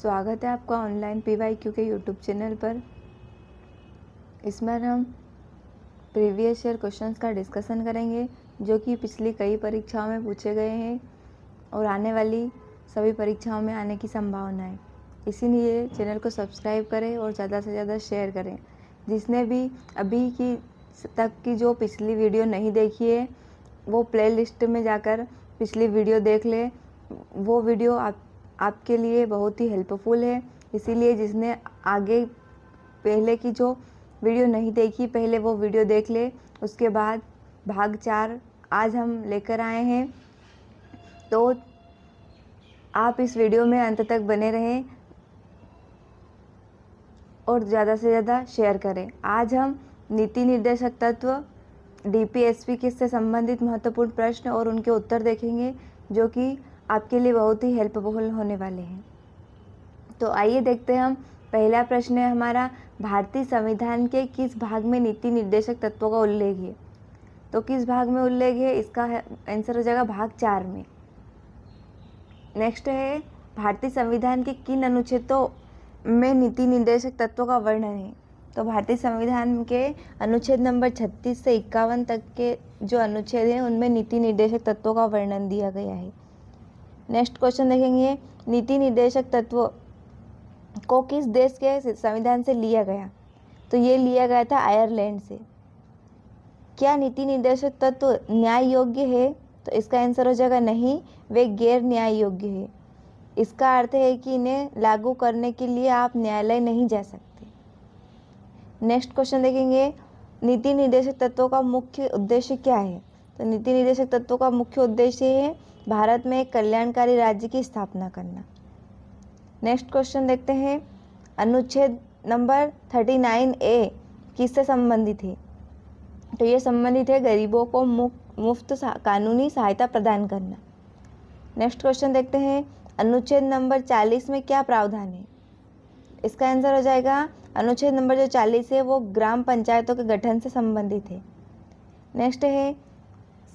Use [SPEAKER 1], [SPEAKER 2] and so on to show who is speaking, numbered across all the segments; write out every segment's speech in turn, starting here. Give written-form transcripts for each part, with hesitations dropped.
[SPEAKER 1] स्वागत है आपका ऑनलाइन PYQ के यूट्यूब चैनल पर। इसमें हम प्रीवियस ईयर क्वेश्चंस का डिस्कशन करेंगे जो कि पिछली कई परीक्षाओं में पूछे गए हैं और आने वाली सभी परीक्षाओं में आने की संभावना है। इसीलिए चैनल को सब्सक्राइब करें और ज़्यादा से ज़्यादा शेयर करें। जिसने भी अभी की तक की जो पिछली वीडियो नहीं देखी है वो प्लेलिस्ट में जाकर पिछली वीडियो देख ले। वो वीडियो आपके लिए बहुत ही हेल्पफुल है। इसीलिए जिसने आगे पहले की जो वीडियो नहीं देखी पहले वो वीडियो देख ले। उसके बाद भाग 4 आज हम लेकर आए हैं, तो आप इस वीडियो में अंत तक बने रहें और ज़्यादा से ज़्यादा शेयर करें। आज हम नीति निर्देशक तत्व DPSP के से संबंधित महत्वपूर्ण प्रश्न और उनके उत्तर देखेंगे जो कि आपके लिए बहुत ही हेल्पफुल होने वाले हैं। तो आइए देखते हैं हम। पहला प्रश्न है हमारा, भारतीय संविधान के किस भाग में नीति निर्देशक तत्वों का उल्लेख है? तो किस भाग में उल्लेख है? इसका आंसर हो जाएगा भाग 4 में। नेक्स्ट है, भारतीय संविधान के किन अनुच्छेदों में नीति निर्देशक तत्वों का वर्णन है? तो भारतीय संविधान के अनुच्छेद नंबर 36 से 51 तक के जो अनुच्छेद हैं उनमें नीति निर्देशक तत्वों का वर्णन दिया गया है। नेक्स्ट क्वेश्चन देखेंगे, नीति निर्देशक तत्व को किस देश के संविधान से लिया गया? तो ये लिया गया था आयरलैंड से। क्या नीति निर्देशक तत्व न्याय योग्य है? तो इसका आंसर हो जाएगा नहीं, वे गैर न्याय योग्य है। इसका अर्थ है कि इन्हें लागू करने के लिए आप न्यायालय नहीं जा सकते। नेक्स्ट क्वेश्चन देखेंगे, नीति निर्देशक तत्वों का मुख्य उद्देश्य क्या है? तो नीति निर्देशक तत्वों का मुख्य उद्देश्य है भारत में एक कल्याणकारी राज्य की स्थापना करना। नेक्स्ट क्वेश्चन देखते हैं, अनुच्छेद नंबर 39A किससे संबंधित है? तो ये संबंधित है गरीबों को मुफ्त कानूनी सहायता प्रदान करना। नेक्स्ट क्वेश्चन देखते हैं, अनुच्छेद नंबर 40 में क्या प्रावधान है? इसका आंसर हो जाएगा अनुच्छेद नंबर जो 40 है वो ग्राम पंचायतों के गठन से संबंधित है। नेक्स्ट है,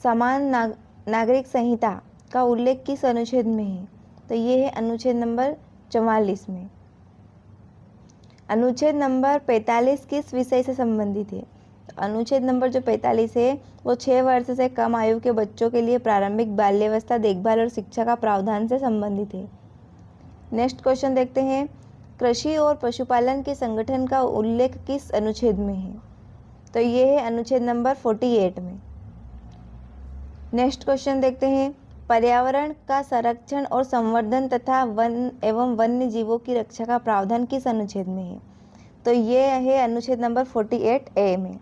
[SPEAKER 1] समान नागरिक संहिता का उल्लेख किस अनुच्छेद में है? तो ये है अनुच्छेद नंबर 44 में। अनुच्छेद नंबर 45 किस विषय से संबंधित है? तो अनुच्छेद नंबर जो 45 है वो 6 वर्ष से कम आयु के बच्चों के लिए प्रारंभिक बाल्यावस्था देखभाल और शिक्षा का प्रावधान से संबंधित है। नेक्स्ट क्वेश्चन देखते हैं, कृषि और पशुपालन के संगठन का उल्लेख किस अनुच्छेद में है? तो ये है अनुच्छेद नंबर 48 में। नेक्स्ट क्वेश्चन देखते हैं, पर्यावरण का संरक्षण और संवर्धन तथा वन एवं वन्य जीवों की रक्षा का प्रावधान किस अनुच्छेद में है? तो ये है अनुच्छेद नंबर 48A में।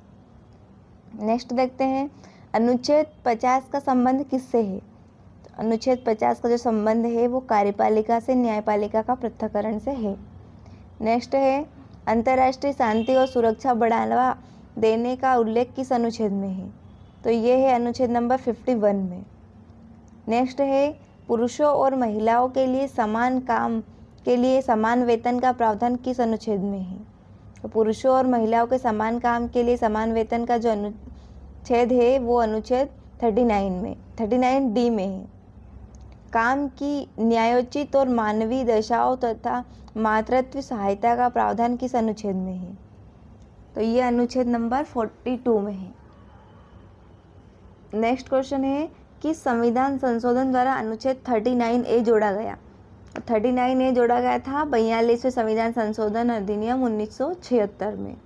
[SPEAKER 1] नेक्स्ट देखते हैं, अनुच्छेद 50 का संबंध किससे है? तो अनुच्छेद 50 का जो संबंध है वो कार्यपालिका से न्यायपालिका का पृथक्करण से है। नेक्स्ट है, अंतर्राष्ट्रीय शांति और सुरक्षा बढ़ावा देने का उल्लेख किस अनुच्छेद में है? तो ये है अनुच्छेद नंबर 51 में। नेक्स्ट है, पुरुषों और महिलाओं के लिए समान काम के लिए समान वेतन का प्रावधान किस अनुच्छेद में है? तो पुरुषों और महिलाओं के समान काम के लिए समान वेतन का जो अनुच्छेद है वो अनुच्छेद 39D में है। काम की न्यायोचित और मानवीय दशाओं तथा मातृत्व सहायता का प्रावधान किस अनुच्छेद में है? तो ये अनुच्छेद नंबर 42 में है। नेक्स्ट क्वेश्चन है, किस संविधान संशोधन द्वारा अनुच्छेद 39A जोड़ा गया? 39A जोड़ा गया था 42वें संविधान संशोधन अधिनियम 1976 में।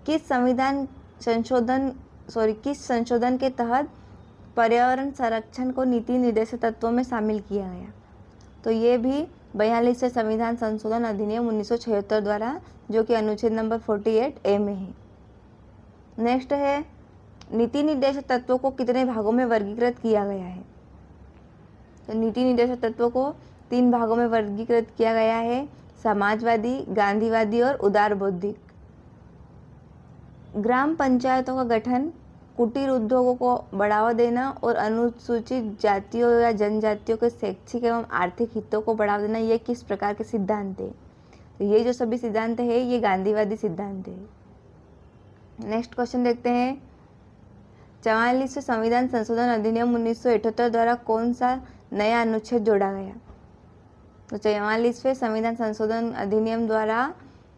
[SPEAKER 1] किस संशोधन के तहत पर्यावरण संरक्षण को नीति निर्देशक तत्वों में शामिल किया गया? तो ये भी 42वें संविधान संशोधन अधिनियम 1976 द्वारा, जो कि अनुच्छेद नंबर 48A में है। नेक्स्ट है, नीति निर्देशक तत्वों को कितने भागों में वर्गीकृत किया गया है? तो नीति निर्देशक तत्वों को 3 भागों में वर्गीकृत किया गया है, समाजवादी, गांधीवादी और उदार बौद्धिक। ग्राम पंचायतों का गठन, कुटीर उद्योगों को बढ़ावा देना और अनुसूचित जातियों या जनजातियों के शैक्षिक एवं आर्थिक हितों को बढ़ावा देना, ये किस प्रकार के सिद्धांत है? तो ये जो सभी सिद्धांत है ये गांधीवादी सिद्धांत है। नेक्स्ट क्वेश्चन देखते हैं, 44वें संविधान संशोधन अधिनियम 1978 द्वारा कौन सा नया अनुच्छेद जोड़ा गया? तो 44वें संविधान संशोधन अधिनियम द्वारा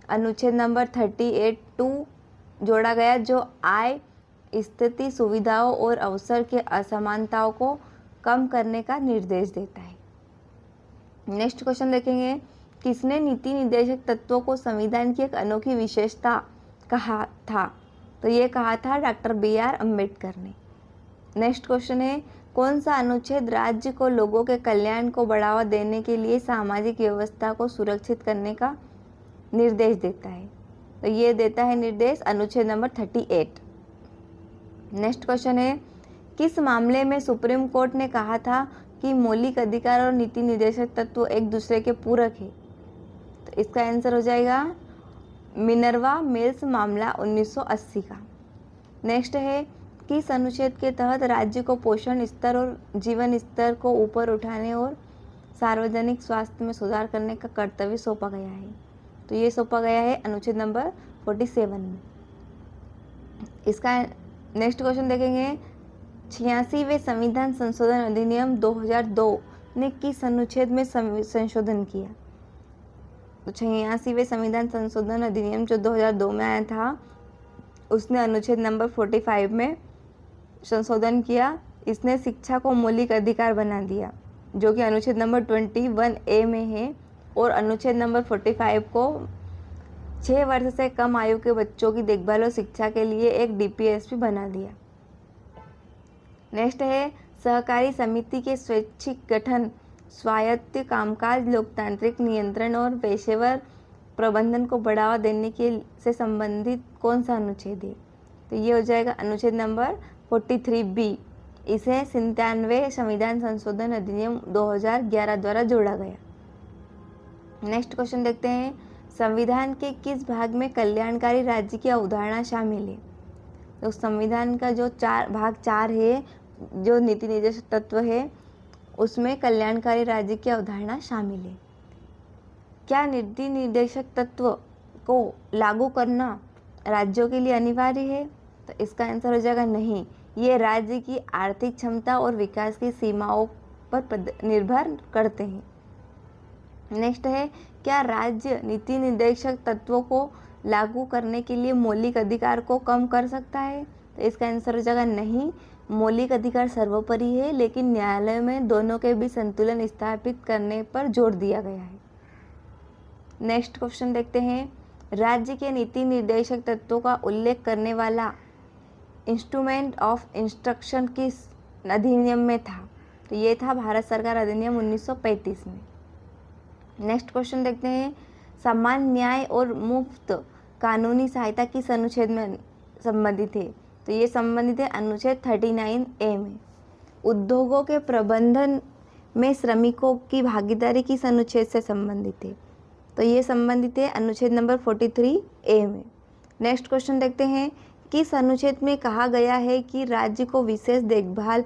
[SPEAKER 1] अनुच्छेद नंबर 38(2) जोड़ा गया, जो आय, स्थिति, सुविधाओं और अवसर के असमानताओं को कम करने का निर्देश देता है। नेक्स्ट क्वेश्चन देखेंगे, किसने नीति निर्देशक तत्वों को संविधान की एक अनोखी विशेषता कहा था? तो ये कहा था डॉक्टर BR अम्बेडकर ने। नेक्स्ट क्वेश्चन है, कौन सा अनुच्छेद राज्य को लोगों के कल्याण को बढ़ावा देने के लिए सामाजिक व्यवस्था को सुरक्षित करने का निर्देश देता है? तो ये देता है निर्देश अनुच्छेद नंबर 38। नेक्स्ट क्वेश्चन है, किस मामले में सुप्रीम कोर्ट ने कहा था कि मौलिक अधिकार और नीति निर्देशक तत्व एक दूसरे के पूरक है? तो इसका आंसर हो जाएगा मिनर्वा मिल्स मामला 1980 का। नेक्स्ट है, किस अनुच्छेद के तहत राज्य को पोषण स्तर और जीवन स्तर को ऊपर उठाने और सार्वजनिक स्वास्थ्य में सुधार करने का कर्तव्य सौंपा गया है? तो ये सौंपा गया है अनुच्छेद नंबर 47 में। इसका नेक्स्ट क्वेश्चन देखेंगे, 86वें संविधान संशोधन अधिनियम 2002 ने किस अनुच्छेद में संशोधन किया? तो 86वें संविधान संशोधन अधिनियम जो 2002 में आया था, उसने अनुच्छेद नंबर 45 में संशोधन किया। इसने शिक्षा को मौलिक अधिकार बना दिया, जो कि अनुच्छेद नंबर 21A में है, और अनुच्छेद नंबर 45 को 6 वर्ष से कम आयु के बच्चों की देखभाल और शिक्षा के लिए एक DPSP बना दिया। नेक्स्ट है, सहकारी समिति के स्वैच्छिक गठन, स्वायत्त कामकाज, लोकतांत्रिक नियंत्रण और पेशेवर प्रबंधन को बढ़ावा देने के से संबंधित कौन सा अनुच्छेद है? तो ये हो जाएगा अनुच्छेद नंबर 43B। इसे 97वें संविधान संशोधन अधिनियम 2011 द्वारा जोड़ा गया। नेक्स्ट क्वेश्चन देखते हैं, संविधान के किस भाग में कल्याणकारी राज्य की अवधारणा शामिल है? तो संविधान का जो भाग 4 है, जो नीति निर्देशक तत्व है, उसमें कल्याणकारी राज्य की अवधारणा शामिल है। क्या नीति निर्देशक तत्व को लागू करना राज्यों के लिए अनिवार्य है? तो इसका आंसर हो जाएगा नहीं। ये राज्य की आर्थिक क्षमता और विकास की सीमाओं पर निर्भर करते हैं। नेक्स्ट है, क्या राज्य नीति निर्देशक तत्वों को लागू करने के लिए मौलिक अधिकार को कम कर सकता है? तो इसका आंसर हो जाएगा नहीं। मौलिक अधिकार सर्वोपरि है, लेकिन न्यायालय में दोनों के बीच संतुलन स्थापित करने पर जोर दिया गया है। नेक्स्ट क्वेश्चन देखते हैं, राज्य के नीति निर्देशक तत्वों का उल्लेख करने वाला इंस्ट्रूमेंट ऑफ इंस्ट्रक्शन किस अधिनियम में था? तो ये था भारत सरकार अधिनियम 1935 में। नेक्स्ट क्वेश्चन देखते हैं, समान न्याय और मुफ्त कानूनी सहायता किस अनुच्छेद में संबंधित है? तो ये संबंधित है अनुच्छेद 39A में। उद्योगों के प्रबंधन में श्रमिकों की भागीदारी किस अनुच्छेद से संबंधित है? तो ये संबंधित है अनुच्छेद नंबर 43A में। नेक्स्ट क्वेश्चन देखते हैं, किस अनुच्छेद में कहा गया है कि राज्य को विशेष देखभाल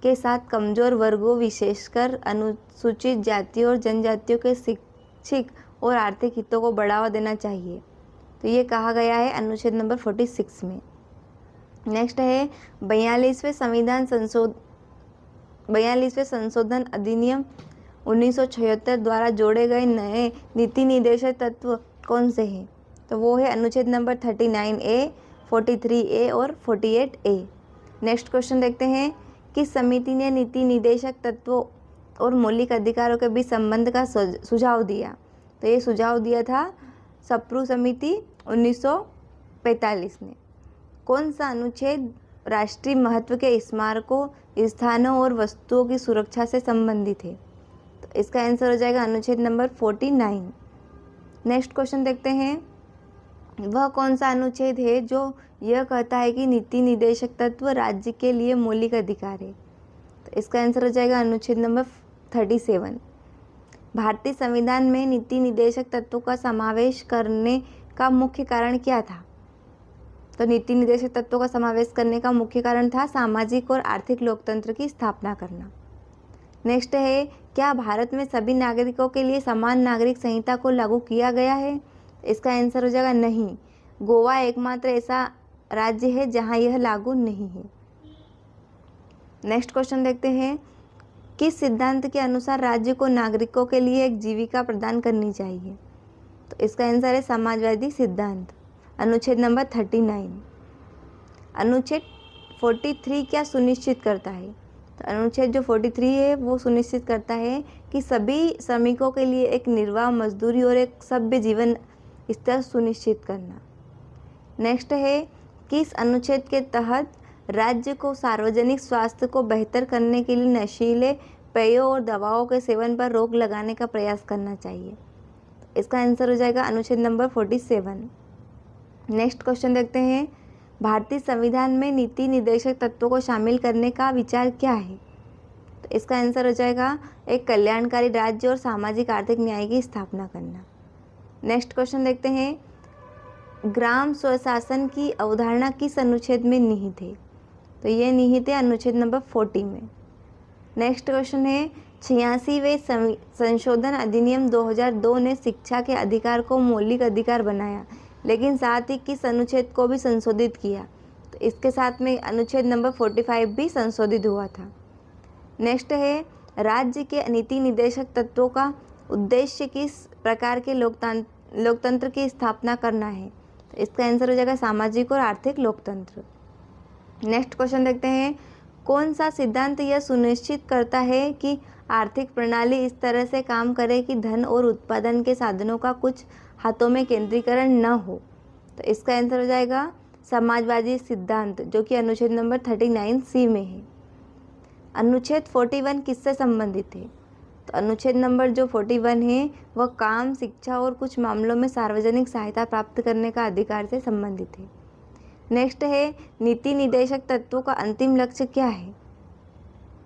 [SPEAKER 1] के साथ कमजोर वर्गों, विशेषकर अनुसूचित जातियों और जनजातियों के शैक्षिक और आर्थिक हितों को बढ़ावा देना चाहिए? तो ये कहा गया है अनुच्छेद नंबर 46 में। नेक्स्ट है, 42वें संशोधन अधिनियम 1976 द्वारा जोड़े गए नए नीति निर्देशक तत्व कौन से हैं? तो वो है अनुच्छेद नंबर 39A, 43A और 48A। नेक्स्ट क्वेश्चन देखते हैं, किस समिति ने नीति निर्देशक तत्वों और मौलिक अधिकारों के बीच संबंध का सुझाव दिया? तो ये सुझाव दिया था सप्रू समिति 1945 ने। कौन सा अनुच्छेद राष्ट्रीय महत्व के स्मारकों, स्थानों और वस्तुओं की सुरक्षा से संबंधित है? तो इसका आंसर हो जाएगा अनुच्छेद नंबर 49। नेक्स्ट क्वेश्चन देखते हैं, वह कौन सा अनुच्छेद है जो यह कहता है कि नीति निर्देशक तत्व राज्य के लिए मौलिक अधिकार है? तो इसका आंसर हो जाएगा अनुच्छेद नंबर 37। भारतीय संविधान में नीति निर्देशक तत्वों का समावेश करने का मुख्य कारण क्या था? तो नीति निर्देशक तत्वों का समावेश करने का मुख्य कारण था सामाजिक और आर्थिक लोकतंत्र की स्थापना करना। नेक्स्ट है, क्या भारत में सभी नागरिकों के लिए समान नागरिक संहिता को लागू किया गया है? इसका आंसर हो जाएगा नहीं। गोवा एकमात्र ऐसा राज्य है जहां यह लागू नहीं है। नेक्स्ट क्वेश्चन देखते हैं, किस सिद्धांत के अनुसार राज्य को नागरिकों के लिए एक जीविका प्रदान करनी चाहिए? तो इसका आंसर है समाजवादी सिद्धांत। अनुच्छेद नंबर 39। अनुच्छेद 43 क्या सुनिश्चित करता है? तो अनुच्छेद जो 43 है वो सुनिश्चित करता है कि सभी श्रमिकों के लिए एक निर्वाह मजदूरी और एक सभ्य जीवन स्तर सुनिश्चित करना। नेक्स्ट है, किस अनुच्छेद के तहत राज्य को सार्वजनिक स्वास्थ्य को बेहतर करने के लिए नशीले पेयों और दवाओं के सेवन पर रोक लगाने का प्रयास करना चाहिए? इसका आंसर हो जाएगा अनुच्छेद नंबर 47। नेक्स्ट क्वेश्चन देखते हैं, भारतीय संविधान में नीति निर्देशक तत्वों को शामिल करने का विचार क्या है? तो इसका आंसर हो जाएगा एक कल्याणकारी राज्य और सामाजिक आर्थिक न्याय की स्थापना करना। नेक्स्ट क्वेश्चन देखते हैं, ग्राम स्वशासन की अवधारणा किस अनुच्छेद में निहित है? तो ये निहित है अनुच्छेद नंबर 40 में। नेक्स्ट क्वेश्चन है, 86वें संशोधन अधिनियम 2002 ने शिक्षा के अधिकार को मौलिक अधिकार बनाया, लेकिन साथ ही किस अनुच्छेद को भी संशोधित किया? तो इसके साथ में अनुच्छेद नंबर 45 भी संशोधित हुआ था। नेक्स्ट है, राज्य के नीति निर्देशक तत्वों का उद्देश्य किस प्रकार के लोकतंत्र की स्थापना करना है? तो इसका आंसर हो जाएगा सामाजिक और आर्थिक लोकतंत्र। नेक्स्ट क्वेश्चन देखते हैं, कौन सा सिद्धांत यह सुनिश्चित करता है कि आर्थिक प्रणाली इस तरह से काम करे कि धन और उत्पादन के साधनों का कुछ हाथों में केंद्रीकरण न हो? तो इसका आंसर हो जाएगा समाजवादी सिद्धांत, जो कि अनुच्छेद नंबर 39C में है। अनुच्छेद 41 किससे संबंधित है? तो अनुच्छेद नंबर जो 41 है वह काम, शिक्षा और कुछ मामलों में सार्वजनिक सहायता प्राप्त करने का अधिकार से संबंधित है। नेक्स्ट है, नीति निर्देशक तत्वों का अंतिम लक्ष्य क्या है?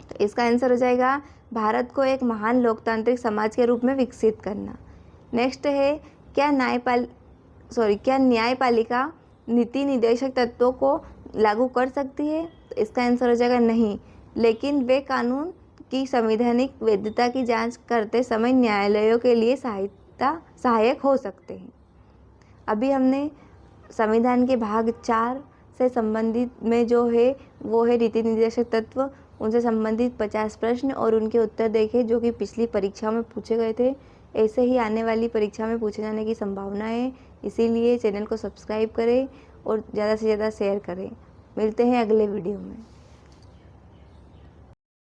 [SPEAKER 1] तो इसका आंसर हो जाएगा भारत को एक महान लोकतांत्रिक समाज के रूप में विकसित करना। नेक्स्ट है, क्या न्यायपालिका नीति निर्देशक तत्वों को लागू कर सकती है? तो इसका आंसर हो जाएगा नहीं, लेकिन वे कानून की संवैधानिक वैधता की जांच करते समय न्यायालयों के लिए सहायक हो सकते हैं। अभी हमने संविधान के भाग 4 से संबंधित में जो है वो है नीति निर्देशक तत्व, उनसे संबंधित 50 प्रश्न और उनके उत्तर देखे जो कि पिछली परीक्षा में पूछे गए थे। ऐसे ही आने वाली परीक्षा में पूछे जाने की संभावना है, इसीलिए चैनल को सब्सक्राइब करें और ज़्यादा से ज़्यादा शेयर करें। मिलते हैं अगले वीडियो में।